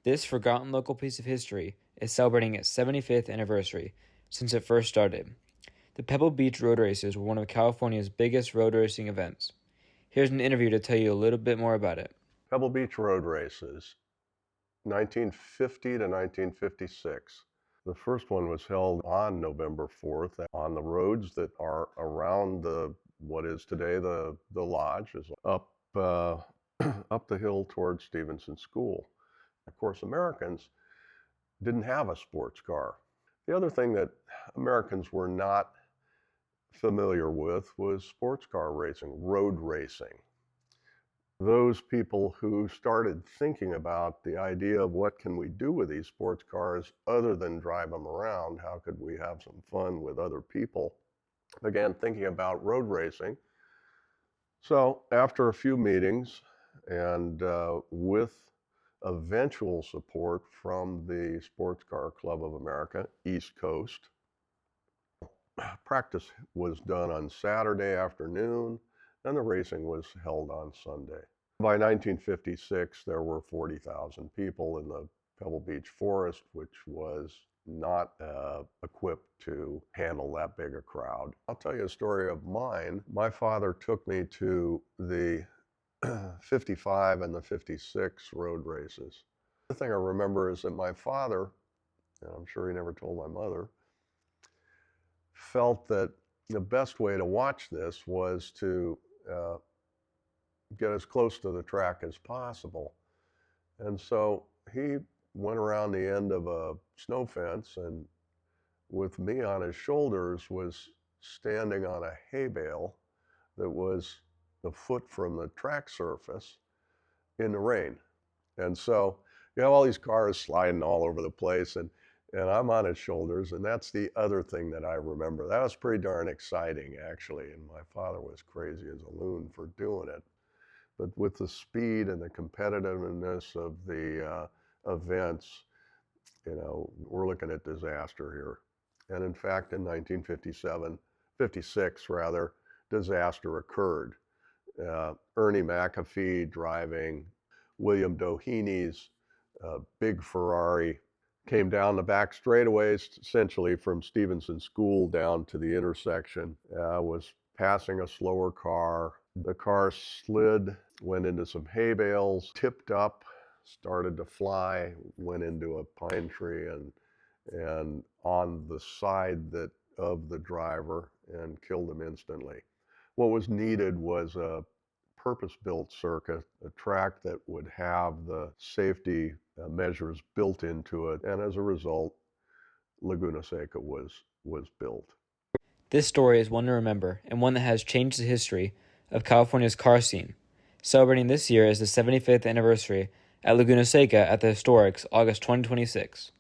This forgotten local piece of history is celebrating its 75th anniversary since it first started. The Pebble Beach road races were one of California's biggest road racing events. Here's an interview to tell you a little bit more about it. Pebble Beach road races, 1950 to 1956. The first one was held on November 4th on the roads that are around what is today the lodge, is up up the hill towards Stevenson School. Of course, Americans didn't have a sports car. The other thing that Americans were not familiar with was sports car racing, road racing. Those people who started thinking about the idea of what can we do with these sports cars other than drive them around, how could we have some fun with other people, began thinking about road racing. So after a few meetings and with eventual support from the Sports Car Club of America, East Coast, practice was done on Saturday afternoon and the racing was held on Sunday. By 1956, there were 40,000 people in the Pebble Beach forest, which was not equipped to handle that big a crowd. I'll tell you a story of mine. My father took me to the 55 and the 56 road races. The thing I remember is that my father, and I'm sure he never told my mother, felt that the best way to watch this was to get as close to the track as possible. And so he went around the end of a snow fence and with me on his shoulders was standing on a hay bale that was a foot from the track surface in the rain. And so you have all these cars sliding all over the place and I'm on his shoulders, and that's the other thing that I remember. That was pretty darn exciting, actually, and my father was crazy as a loon for doing it. But with the speed and the competitiveness of the events, we're looking at disaster here. And in fact, in 56 rather, disaster occurred. Ernie McAfee driving William Doheny big Ferrari came down the back straightaways, essentially from Stevenson School down to the intersection, was passing a slower car. The car slid, went into some hay bales, tipped up, started to fly, went into a pine tree and on the side of the driver and killed him instantly. What was needed was a purpose-built circuit, a track that would have the safety measures built into it, and as a result, Laguna Seca was built. This story is one to remember and one that has changed the history of California's car scene. Celebrating this year is the 75th anniversary at Laguna Seca at the Historic's August 2026.